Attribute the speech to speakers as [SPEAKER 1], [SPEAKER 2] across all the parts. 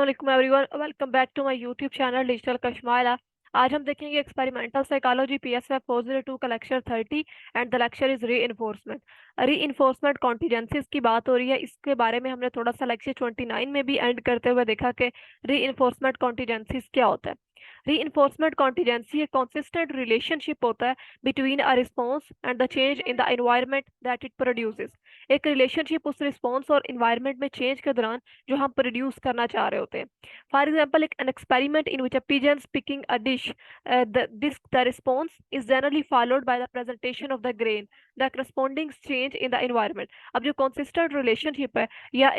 [SPEAKER 1] अस्सलाम everyone, welcome back to my YouTube channel digital Kashmaila. आज हम देखेंगे एक्सपेरिमेंटल साइकोलॉजी PSF 402 का lecture 30 and the lecture is reinforcement. Contingencies की बात हो रही है। इसके बारे में हमने थोड़ा सा लेक्चर 29 में भी एंड करते हुए देखा कि री कॉन्टिजेंसीज क्या होता है। री कॉन्टिजेंसी एक consistent रिलेशनशिप होता है between a response and the change in the environment that it produces. एक रिलेशनशिप उस रिस्पॉन्स और इन्वायरमेंट में चेंज के दौरान जो हम प्रोड्यूस करना चाह रहे होते हैं। फॉर एग्जाम्पल, एक an experiment in which a pigeon picking a dish, the response is generally followed by the presentation of the grain, the corresponding change in the environment। अब जो consistent relationship है या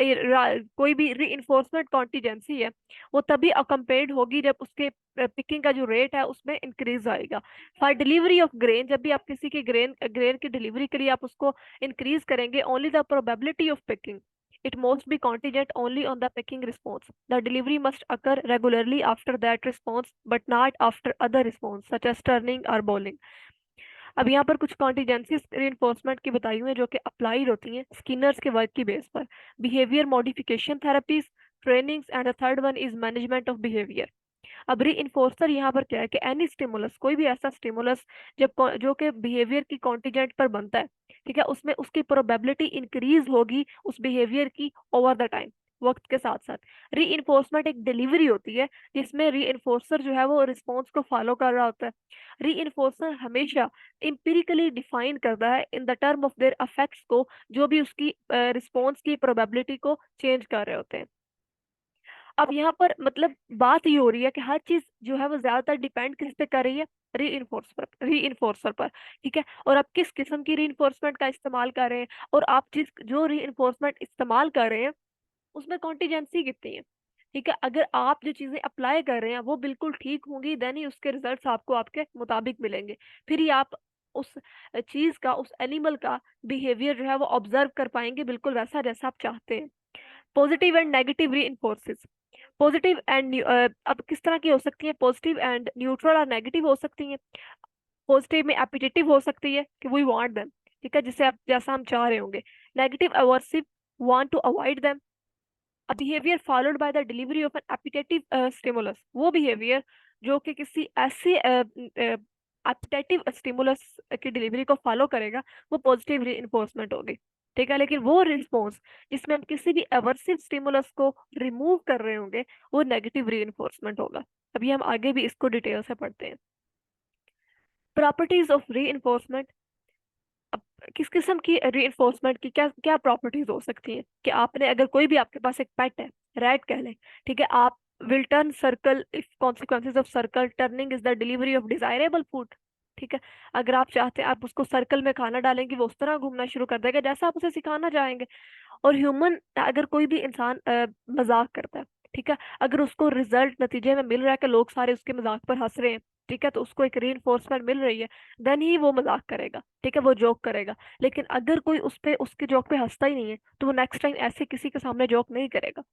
[SPEAKER 1] कोई भी reinforcement contingency है, वो तभी अकम्पेयर्ड होगी जब उसके पिकिंग का जो रेट है उसमें इंक्रीज आएगा। फॉर डिलीवरी ऑफ ग्रेन, जब भी आप किसी की ग्रेन ग्रेन की डिलीवरी के लिए आप उसको इंक्रीज करेंगे, only the probability of picking it must be contingent only on the picking response. The delivery must occur regularly after that response, but not after other response, such as turning or bowling. अब यहाँ पर कुछ contingencies reinforcement की बताई हुई है जो कि अप्लाइड होती हैं स्किनर्स के वर्क की बेस पर। Behaviour modification therapies, trainings and the third one is management of behaviour. अब री इन्फोर्सर यहाँ पर क्या है कि एनी स्टिमुलस, कोई भी ऐसा स्टिमुलस जो कि बिहेवियर की कॉन्टिजेंट पर बनता है, ठीक है, उसमें उसकी प्रोबेबिलिटी इंक्रीज होगी उस बिहेवियर की ओवर द टाइम, वक्त के साथ साथ। री इन्फोर्समेंट एक डिलीवरी होती है जिसमें री इन्फोर्सर जो है वो रिस्पॉन्स को फॉलो कर रहा होता है। री इन्फोर्सर हमेशा इंपिरिकली डिफाइन करता है in the term of their affects को, जो भी उसकी रिस्पॉन्स की प्रोबेबिलिटी को चेंज कर रहे होते हैं। अब यहाँ पर मतलब बात ये हो रही है कि हर चीज जो है वो ज्यादातर डिपेंड किस पे कर रही है, री इन्फोर्सर पर। ठीक है, और आप किस किस्म की री इन्फोर्समेंट का इस्तेमाल कर रहे हैं, और आप जिस जो री इन्फोर्समेंट इस्तेमाल कर रहे हैं उसमें कॉन्टिजेंसी कितनी है। ठीक है, अगर आप जो चीजें अप्लाई कर रहे हैं वो बिल्कुल ठीक होंगी, देन ही उसके रिजल्ट्स आपको आपके मुताबिक मिलेंगे। फिर ही आप उस चीज का, उस एनिमल का बिहेवियर जो है वो ऑब्जर्व कर पाएंगे बिल्कुल वैसा जैसा आप चाहते हैं। पॉजिटिव एंड नेगेटिव री पॉजिटिव एंड अब किस तरह की हो सकती है, पॉजिटिव एंड न्यूट्रल और नेगेटिव हो सकती है। पॉजिटिव में एपिटेटिव हो सकती है कि वी वांट देम, ठीक है, जिसे आप जैसा हम चाह रहे होंगे। Negative aversive, want to avoid them. A behaviour followed by the delivery of an appetitive stimulus, वो बिहेवियर जो कि किसी ऐसे एपिटेटिव स्टिमुलस की डिलीवरी को फॉलो करेगा, वो पॉजिटिव रीइंफोर्समेंट होगी। ठीक है, लेकिन वो रिस्पॉन्स जिसमें हम किसी भी एवर्सिव स्टिमुलस को रिमूव कर रहे होंगे, वो नेगेटिव रीइंफोर्समेंट होगा। अभी हम आगे भी इसको डिटेल से पढ़ते हैं। Properties of reinforcement. अब किस किस्म की रीइंफोर्समेंट की क्या क्या प्रॉपर्टीज हो सकती हैं कि आपने, अगर कोई भी आपके पास एक पेट है, रैट कह लें, ठीक है, आप will turn circle if consequences of circle turning is the delivery of desirable food. ठीक है, अगर आप चाहते हैं आप उसको सर्कल में खाना डालेंगे, वो उस तरह घूमना शुरू कर देगा जैसा आप उसे सिखाना चाहेंगे। और ह्यूमन, अगर कोई भी इंसान मजाक करता है, ठीक है, अगर उसको रिजल्ट नतीजे में मिल रहा है कि लोग सारे उसके मजाक पर हंस रहे हैं, ठीक है, तो उसको एक रीइंफोर्समेंट मिल रही है, देन ही वो मजाक करेगा, ठीक है, वो जोक करेगा। लेकिन अगर कोई उस पे, उसके जोक पे हंसता ही नहीं है, तो वो नेक्स्ट टाइम ऐसे किसी के सामने जोक नहीं करेगा।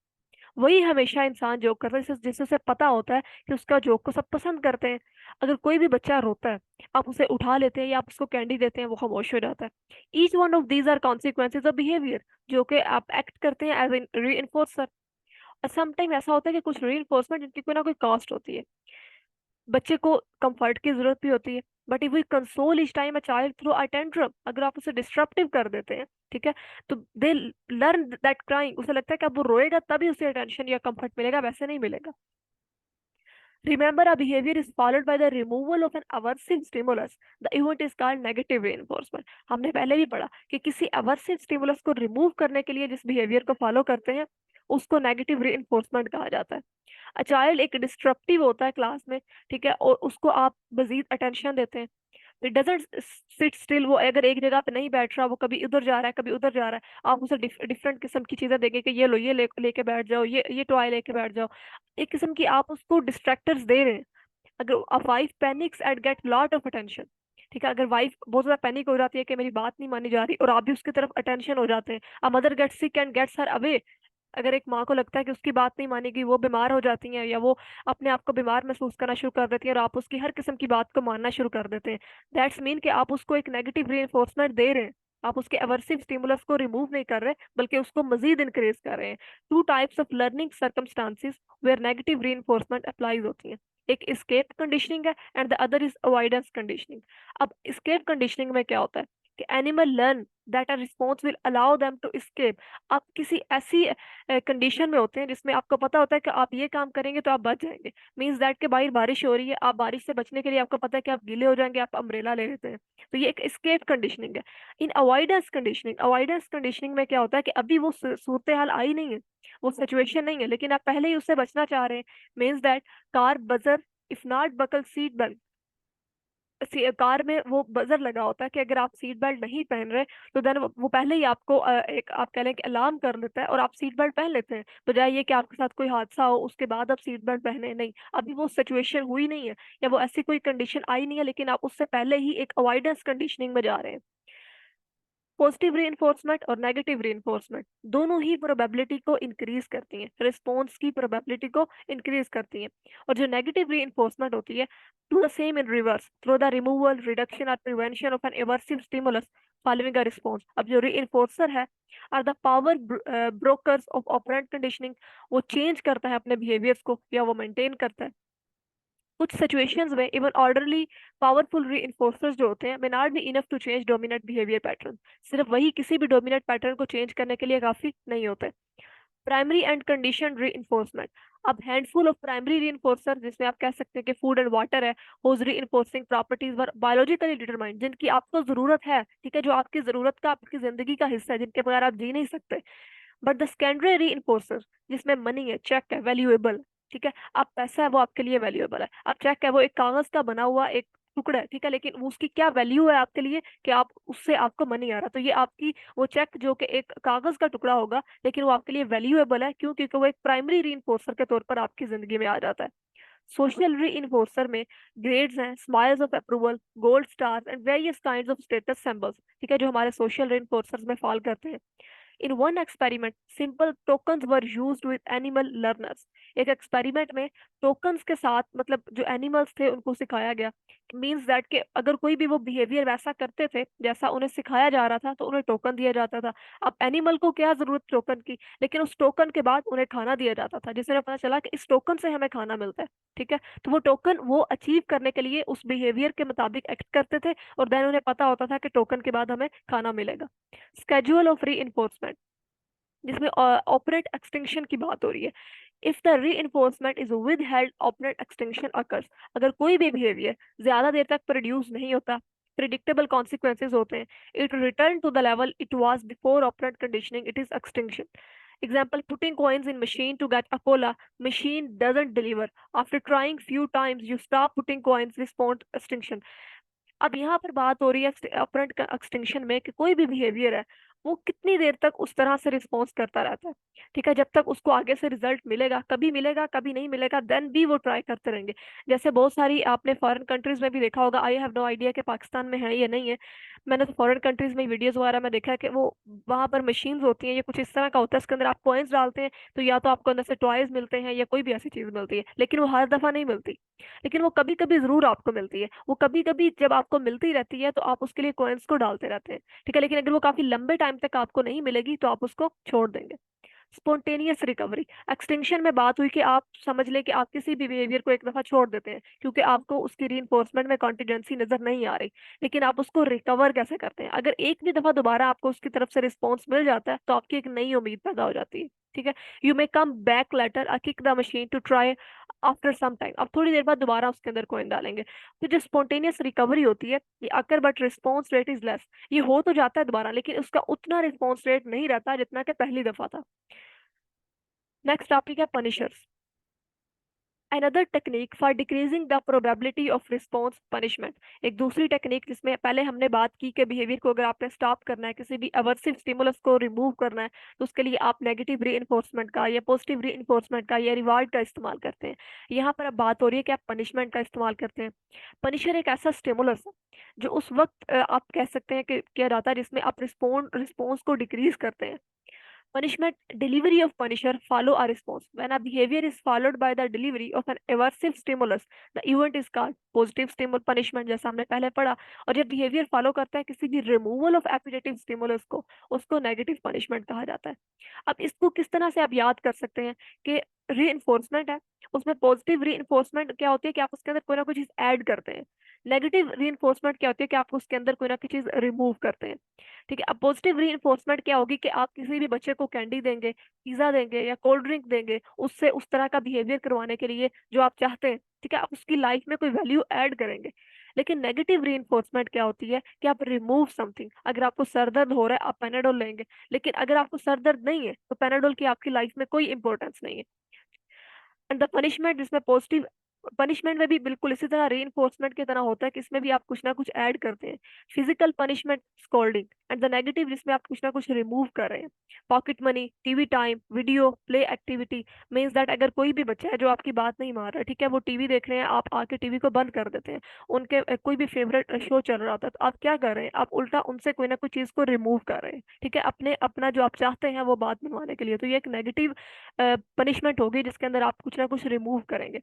[SPEAKER 1] वही हमेशा इंसान जोक करता है जिससे उसे पता होता है कि उसका जोक को सब पसंद करते हैं। अगर कोई भी बच्चा रोता है, आप उसे उठा लेते हैं या आप उसको कैंडी देते हैं, वो खामोश हो जाता है। Each one of these are consequences of behaviour, जो कि आप एक्ट करते हैं एज ए री। समटाइम ऐसा होता है कि कुछ री जिनकी कोई ना कोई कॉस्ट होती है। बच्चे को कंफर्ट की जरूरत भी होती है, but if we console each time a child through a tantrum, अगर आप उसे डिस्ट्रप्टिव कर देते हैं, ठीक है, तो दे लर्न दैट क्राइंग, उसे लगता है कि अब वो रोएगा तभी उसे अटेंशन या कंफर्ट मिलेगा, वैसे नहीं मिलेगा। Remember, a behavior is followed by the removal of an aversive stimulus. The event is called negative reinforcement. हमने पहले भी पढ़ा कि किसी aversive stimulus को रिमूव करने के लिए जिस बिहेवियर को फॉलो करते हैं उसको नेगेटिव reinforcement कहा जाता है। अ चाइल्ड एक डिस्ट्रप्टिव होता है क्लास में, ठीक है, और उसको आप मजीद अटेंशन देते हैं, इट डजंट सिट स्टिल। वो अगर एक जगह पे नहीं बैठ रहा, वो कभी इधर जा रहा है कभी उधर जा रहा है, आप उसे डिफरेंट किस्म की चीजें देंगे कि ये लो, ये लेके बैठ जाओ, ये टॉय लेके बैठ जाओ। एक किस्म की आप उसको डिस्ट्रैक्टर्स दे रहे हैं। अगर a wife panics and get lot of attention, ठीक है, अगर वाइफ बहुत ज्यादा पैनिक हो जाती है कि मेरी बात नहीं मानी जा रही और आप भी उसकी तरफ अटेंशन हो जाते हैं, a mother get sick and gets her away. अगर एक माँ को लगता है कि उसकी बात नहीं मानेगी, वो बीमार हो जाती हैं या वो अपने आप को बीमार महसूस करना शुरू कर देती है और आप उसकी हर किस्म की बात को मानना शुरू कर देते हैं, दैट्स मीन कि आप उसको एक नेगेटिव रीइंफोर्समेंट दे रहे हैं। आप उसके एवर्सिव स्टिमुलस को रिमूव नहीं कर रहे बल्कि उसको मजीद इंक्रीज कर रहे हैं। Two types of learning circumstances where negative reinforcement applies होती हैं, एक एस्केप कंडीशनिंग है and the other is avoidance conditioning. अब एस्केप कंडीशनिंग में क्या होता है कि animal learn that a response will allow them to escape. आप किसी ऐसी कंडीशन में होते हैं जिसमें आपको पता होता है कि आप ये काम करेंगे तो आप बच जाएंगे। मीन्स दैट के बाहर बारिश हो रही है, आप बारिश से बचने के लिए आपको पता है कि आप गीले हो जाएंगे, आप अम्ब्रेला ले लेते हैं, तो ये एक एस्केप कंडीशनिंग है। इन अवॉइडेंस कंडीशनिंग में क्या होता है कि अभी वो सूरत हाल आई नहीं है, वो सिचुएशन नहीं है, लेकिन आप पहले ही उससे बचना चाह रहे हैं। Means that car buzzer if not buckle seat belt, car में वो बजर लगा होता है कि अगर आप सीट बेल्ट नहीं पहन रहे तो देन वो पहले ही आपको एक आप कह लें कि अलार्म कर देता है और आप सीट बेल्ट पहन लेते हैं, बजाय ये कि आपके साथ कोई हादसा हो उसके बाद आप सीट बेल्ट पहने नहीं। अभी वो सिचुएशन हुई नहीं है या वो ऐसी कोई कंडीशन आई नहीं है, लेकिन आप उससे पहले ही एक अवॉइडेंस कंडीशनिंग में जा रहे हैं। पॉजिटिव रीइंफोर्समेंट और नेगेटिव रीइंफोर्समेंट दोनों ही प्रोबेबिलिटी को इंक्रीज करती हैं, रिस्पॉन्स की प्रोबेबिलिटी को इंक्रीज करती हैं। और जो नेगेटिव रीइंफोर्समेंट होती है, do the same in reverse through the removal reduction और prevention of an aversive stimulus following a response. अब जो रीइंफोर्सर है are the power brokers of operant conditioning, वो चेंज करता है अपने बिहेवियर्स को या वो मेंटेन करता है। कुछ सिचुएशंस में इवन ऑर्डरली पावरफुल रीइंफोर्सर्स जो होते हैं may not be enough to change dominant behaviour pattern. सिर्फ वही किसी भी डोमिनेंट पैटर्न को चेंज करने के लिए काफी नहीं होते। Primary and condition reinforcement. अब हैंडफुल ऑफ प्राइमरी रीइंफोर्सर जिसमें आप कह सकते हैं कि फूड एंड वाटर है, होज रीइंफोर्सिंग प्रॉपर्टीज वर बायोलॉजिकली डिटरमाइंड, जिनकी आपको जरूरत है, ठीक है, जो आपकी जरूरत का आपकी जिंदगी का हिस्सा है, जिनके बगैर आप जी नहीं सकते। बट द सेकेंडरी रीइंफोर्सर जिसमें मनी है, चेक है, वैल्यूएबल, ठीक है, आप पैसा है वो आपके लिए वैल्यूएबल है, आप चेक है वो एक कागज का बना हुआ एक टुकड़ा है, ठीक है, लेकिन वो उसकी क्या वैल्यू है आपके लिए कि आप उससे आपको मनी आ रहा, तो ये आपकी वो चेक जो कि एक कागज का टुकड़ा होगा लेकिन वो आपके लिए वैल्यूएबल है, क्यों? क्योंकि वो एक प्राइमरी रीइंफोर्सर के तौर पर आपकी जिंदगी में आ जाता है। सोशल रीइंफोर्सर में ग्रेड्स हैं, smiles of approval, gold stars and various kinds of status symbols, ठीक है, जो हमारे सोशल रीइंफोर्सर्स में फॉल करते हैं। In one experiment, simple tokens were used with animal learners. एक एक्सपेरिमेंट में टोकन्स के साथ मतलब जो एनिमल्स थे उनको सिखाया गया। मीन्स दैट कि अगर कोई भी वो बिहेवियर वैसा करते थे जैसा उन्हें सिखाया जा रहा था तो उन्हें टोकन दिया जाता था। अब एनिमल को क्या जरूरत टोकन की, लेकिन उस टोकन के बाद उन्हें खाना दिया जाता था, जिससे पता चला कि इस टोकन से हमें खाना मिलता है, ठीक है। तो वो टोकन वो अचीव करने के लिए उस बिहेवियर के मुताबिक एक्ट करते थे और देन उन्हें पता होता था कि टोकन के बाद हमें खाना मिलेगा। स्केड्यूल ऑफ री जिसमें ऑपरेट एक्सटिंक्शन की बात हो रही है। If the reinforcement is with held operate extinction occurs, अगर कोई भी बिहेवियर ज्यादा देर तक प्रोड्यूस नहीं होता, प्रिडिक्टेबल कॉन्सिक्वेंसेज होते हैं, it return to the level it was before operant conditioning, it is extinction. Example, putting coins in machine to get a cola, machine doesn't deliver. After trying few times, you stop putting coins, respond extinction. अब यहाँ पर बात हो रही है operand extinction में कि कोई भी बिहेवियर है वो कितनी देर तक उस तरह से रिस्पॉन्स करता रहता है, ठीक है, जब तक उसको आगे से रिजल्ट मिलेगा कभी नहीं मिलेगा, देन भी वो ट्राई करते रहेंगे। जैसे बहुत सारी आपने फॉरेन कंट्रीज में भी देखा होगा, आई हैव नो आइडिया कि पाकिस्तान में है या नहीं है, मैंने तो फॉरेन कंट्रीज में वीडियोस वगैरह में देखा है कि वो वहां पर मशीन्स होती हैं, ये कुछ इस तरह का होता है, इसके अंदर आप कॉइन्स डालते हैं तो या तो आपको अंदर से टॉयज मिलते हैं या कोई भी ऐसी चीज मिलती है, लेकिन वो हर दफा नहीं मिलती, लेकिन वो कभी कभी जरूर आपको मिलती है। वो कभी कभी जब आपको मिलती रहती है तो आप उसके लिए कॉइन्स को डालते रहते हैं, ठीक है, लेकिन अगर वो काफी लंबे टाइम तक आपको नहीं मिलेगी तो आप उसको छोड़ देंगे। स्पोंटेनियस रिकवरी एक्सटिंक्शन में बात हुई कि आप समझ लें कि आप किसी भी बिहेवियर को एक दफा छोड़ देते हैं क्योंकि आपको उसकी रीइंफोर्समेंट में कॉन्टिजेंसी नजर नहीं आ रही, लेकिन आप उसको रिकवर कैसे करते हैं? अगर एक भी दफा दोबारा आपको उसकी तरफ से रिस्पॉन्स मिल जाता है तो आपकी एक नई उम्मीद पैदा हो जाती है, ठीक है। You may come back later a kick the machine to try after some time, अब थोड़ी देर बाद दोबारा उसके अंदर कॉइन डालेंगे। तो जो स्पॉन्टेनियस रिकवरी होती है ये occur but response rate is less, ये हो तो जाता है दोबारा लेकिन उसका उतना रिस्पॉन्स रेट नहीं रहता जितना कि पहली दफा था। नेक्स्ट टॉपिक है punishers. Another technique for decreasing the probability of response punishment. एक दूसरी टेक्निक जिसमें पहले हमने बात की कि बिहेवियर को अगर आपने स्टॉप करना है, किसी भी अवर्सिव स्टिमुलस को रिमूव करना है, तो उसके लिए आप नेगेटिव री का या पॉजिटिव री का या रिवार्ड का इस्तेमाल करते हैं। यहाँ पर अब बात हो रही है कि आप पनिशमेंट का इस्तेमाल करते हैं। पनिशर एक ऐसा स्टिमुलस है जो उस वक्त आप कह सकते हैं कि किया जाता है जिसमें आप रिस्पॉन्स को डिक्रीज करते हैं। Punishment, delivery of punisher follow a response. When a behavior is followed by the delivery of an aversive stimulus, the event is called positive stimulus punishment, जैसा हमने पहले पढ़ा। और जब बिहेवियर फॉलो करता है किसी भी रिमूवल ऑफ एपिडेटिव स्टिमुलस को, उसको नेगेटिव पनिशमेंट कहा जाता है। अब इसको किस तरह से आप याद कर सकते हैं कि री है, उसमें पॉजिटिव री क्या होती है कि आप उसके अंदर कोई ना कोई चीज ऐड करते हैं। नेगेटिव री क्या होती है कि आप उसके अंदर कोई ना कोई चीज रिमूव करते हैं। ठीक है, अब पॉजिटिव री क्या होगी कि आप किसी भी बच्चे को कैंडी देंगे, पिज्जा देंगे या कोल्ड ड्रिंक देंगे, उससे उस तरह का बिहेवियर करवाने के लिए जो आप चाहते हैं। ठीक है, आप उसकी लाइफ में कोई वैल्यू ऐड करेंगे। लेकिन नेगेटिव री क्या होती है कि आप रिमूव समथिंग। अगर आपको सर दर्द हो रहा है आप पेनाडोल लेंगे, लेकिन अगर आपको सर दर्द नहीं है तो पेनाडोल की आपकी लाइफ में कोई इंपॉर्टेंस नहीं है। एंड द पनिशमेंट, जिसमें पॉजिटिव पनिशमेंट में भी बिल्कुल इसी तरह री की तरह होता है कि इसमें भी आप कुछ ना कुछ ऐड करते हैं। Physical punishment scolding, and the negative जिसमें आप कुछ ना कुछ रिमूव कर रहे हैं। Pocket money, TV time, video play activity means that अगर कोई भी बच्चा है जो आपकी बात नहीं मान रहा है, ठीक है, वो टीवी देख रहे हैं, आप आके टीवी को बंद कर देते हैं। उनके कोई भी फेवरेट शो चल रहा होता है तो आप क्या कर रहे हैं, आप उल्टा उनसे कोई ना कोई चीज को रिमूव कर रहे हैं। ठीक है, अपने अपना जो आप चाहते हैं वो बात मनवाने के लिए। तो ये एक नेगेटिव पनिशमेंट होगी जिसके अंदर आप कुछ ना कुछ रिमूव करेंगे।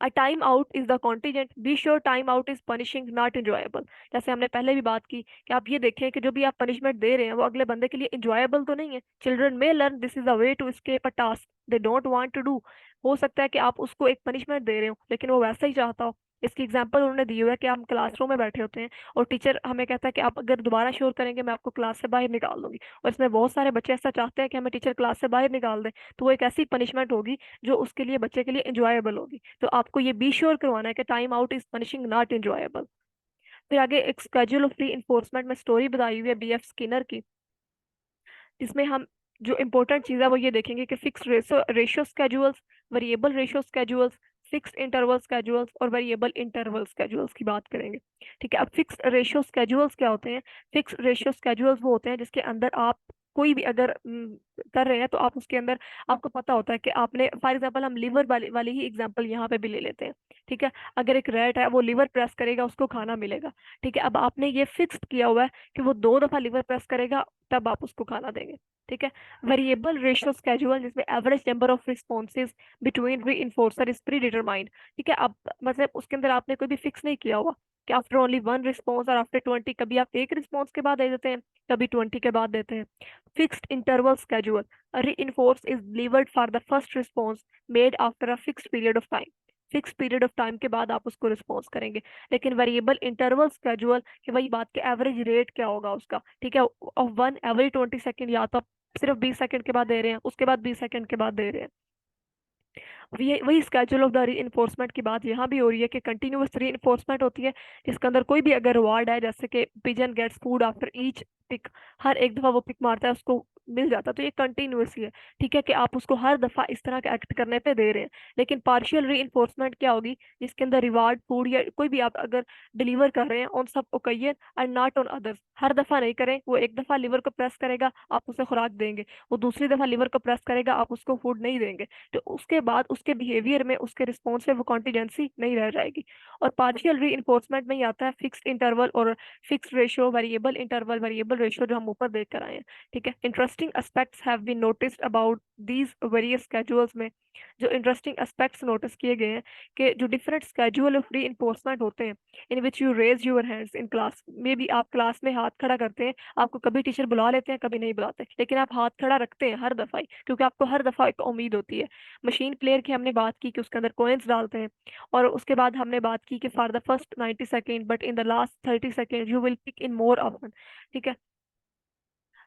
[SPEAKER 1] A time out is the contingent, be sure time out is punishing not enjoyable. जैसे हमने पहले भी बात की कि आप ये देखें कि जो भी आप पनिशमेंट दे रहे हैं वो अगले बंदे के लिए इंजॉयबल तो नहीं है। Children may learn this is a way to escape a task they don't want to do. हो सकता है कि आप उसको एक पनिशमेंट दे रहे हो लेकिन वो वैसा ही चाहता हो। इसकी एग्जांपल उन्होंने दी हुई है कि हम क्लासरूम में बैठे होते हैं और टीचर हमें कहता है कि आप अगर दोबारा शोर करेंगे मैं आपको क्लास से बाहर निकाल दूंगी, और इसमें बहुत सारे बच्चे ऐसा चाहते हैं कि हमें टीचर क्लास से बाहर निकाल दें। तो वो एक ऐसी पनिशमेंट होगी जो उसके लिए, बच्चे के लिए इंजॉयबल होगी। तो आपको ये बी श्योर करवाना है कि time out is punishing not enjoyable. फिर आगे एक स्केड्यूल ऑफ री इन्फोर्समेंट में स्टोरी बताई हुई है BF स्किनर की, जिसमें हम जो इम्पोर्टेंट चीज़ है वो ये देखेंगे कि fix ratio schedules, variable ratio schedules, fix interval schedules और वेरिएबल इंटरवल स्केड्यूल्स की बात करेंगे। ठीक है, अब फिक्स रेशियो स्केड्यूल्स क्या होते हैं? फिक्स रेशियो स्केड्यूल्स वो होते हैं जिसके अंदर आप कोई भी अगर कर रहे हैं तो आप उसके अंदर आपको पता होता है कि आपने, फॉर एग्जांपल हम लीवर वाली वाली ही एग्जांपल यहाँ पे भी ले लेते हैं। ठीक है, अगर एक रैट है वो लीवर प्रेस करेगा उसको खाना मिलेगा। ठीक है, अब आपने ये फिक्स्ड किया हुआ है कि वो 2 दफा लीवर प्रेस करेगा तब आप उसको खाना देंगे। ठीक है, वेरिएबल रेशियो स्केड्यूल जिसमें average number of responses between री इन्फोर्सर इज प्री डिटरमाइंड। ठीक है, अब मतलब उसके अंदर आपने कोई भी फिक्स नहीं किया हुआ कि आफ्टर ओनली 1 रिस्पॉन्स और आफ्टर 20, कभी आप 1 रिस्पॉन्स के बाद दे देते हैं, कभी 20 के बाद देते हैं। फिक्स्ड इंटरवल स्केड्यूल, री enforce is delivered for the first response made after a fixed period of time. Fix period of time के बाद आप उसको रिस्पॉन्स करेंगे। लेकिन वेरिएबल इंटरवल स्केड्यूल कि वही बात के एवरेज रेट क्या होगा उसका। ठीक है, ऑफ 1 एवरी 20 सेकेंड, या तो आप सिर्फ 20 सेकंड के बाद दे रहे हैं, उसके बाद 20 सेकंड के बाद दे रहे हैं। वही वही स्केड्यूल ऑफ द री की बात यहाँ भी हो रही है कि कंटिन्यूअस री होती है जिसके अंदर कोई भी अगर रिवार्ड है, जैसे कि pigeon gets food after each peck, हर एक दफा वो पिक मारता है उसको मिल जाता है, तो ये कंटिन्यूअस ही है। ठीक है, कि आप उसको हर दफा इस तरह का एक्ट करने पे दे रहे हैं। लेकिन पार्शियल री क्या होगी? जिसके अंदर रिवार्ड फूड या कोई भी आप अगर डिलीवर कर रहे हैं on some occasion and not on others, हर दफा नहीं करें। वो एक दफा लीवर को प्रेस करेगा आप उसे खुराक देंगे, वो दूसरी दफा लीवर को प्रेस करेगा आप उसको फूड नहीं देंगे, तो उसके बाद उसके बिहेवियर में, उसके रिस्पॉन्स में वो कॉन्टिजेंसी नहीं रह जाएगी। और पार्शियल री में ही आता है फिक्स्ड इंटरवल और फिक्स्ड रेशियो, वेरिएबल रेशियो जो हम ऊपर देख कर आए हैं। ठीक है, interesting aspects have been noticed about these various schedules में, जो इंटरेस्टिंग एस्पेक्ट्स नोटिस किए गए हैं कि जो डिफरेंट स्केड्यूल ऑफ री होते हैं, in which you raise your hands in class में भी, आप क्लास में हाथ खड़ा करते हैं, आपको कभी टीचर बुला लेते हैं कभी नहीं बुलाते, लेकिन आप हाथ खड़ा रखते हैं हर दफा ही, क्योंकि आपको हर दफा एक उम्मीद होती है। मशीन प्लेयर की हमने बात की कि उसके अंदर कॉइन्स डालते हैं, और उसके बाद हमने बात की कि for the first 90 second but in the last 30 second you will pick in more often. ठीक है,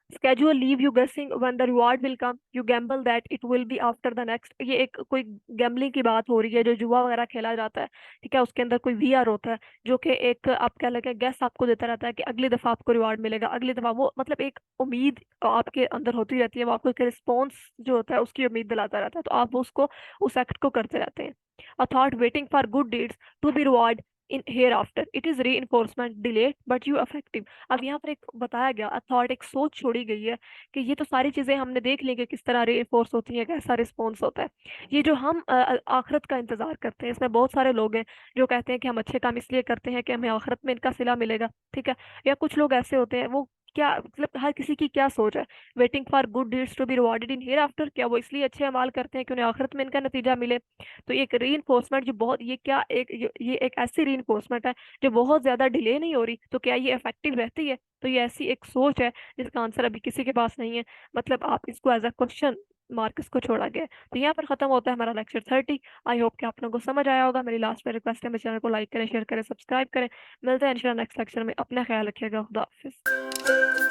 [SPEAKER 1] schedule leave you guessing when the reward will come, you gamble that it will be after the next। ये एक कोई gambling की बात हो रही है, जो जुआ वगैरह खेला जाता है। ठीक है, उसके अंदर कोई VR होता है जो कि एक आप क्या लगे गैस आपको देता रहता है कि अगली दफा आपको रिवार्ड मिलेगा, अगली दफा, वो मतलब एक उम्मीद आपके अंदर होती रहती है, वो आपको एक रिस्पॉन्स जो होता है उसकी उम्मीद दिलाता रहता है, तो आप उसको, उस एक्ट को करते रहते हैं। A thought waiting for good deeds to be reward in hereafter, it is reinforcement delayed but you effective. अब यहाँ पर एक बताया गया, अथॉट एक सोच छोड़ी गई है कि ये तो सारी चीजें हमने देख ली कि किस तरह रेफोर्स होती है, कैसा रिस्पॉन्स होता है। ये जो हम आखिरत का इंतजार करते हैं, इसमें बहुत सारे लोग हैं जो कहते हैं कि हम अच्छे काम इसलिए करते हैं कि हमें आखिरत में इनका सिला मिलेगा। ठीक है, या कुछ लोग ऐसे होते हैं वो क्या मतलब हर किसी की क्या सोच है? Waiting for good deeds to be rewarded in hereafter, क्या वो इसलिए अच्छे अमाल करते हैं कि उन्हें आखिरत में इनका नतीजा मिले? तो ये एक रीइंफोर्समेंट जो बहुत, ये क्या एक ये एक ऐसी रीइंफोर्समेंट है जो बहुत ज्यादा डिले नहीं हो रही, तो क्या ये इफेक्टिव रहती है? तो ये ऐसी एक सोच है जिसका आंसर अभी किसी के पास नहीं है। मतलब आप इसको एज अ क्वेश्चन मार्क इसको छोड़ा गया है। तो यहाँ पर खत्म होता है हमारा लेक्चर 30। आई होप कि आप लोगों को समझ आया होगा। मेरी लास्ट में रिक्वेस्ट है, मेरे चैनल को लाइक करें, शेयर करें, सब्सक्राइब करें। मिलते हैं इंशाल्लाह नेक्स्ट लेक्चर में। अपना ख्याल रखिएगा। खुदा हाफिज।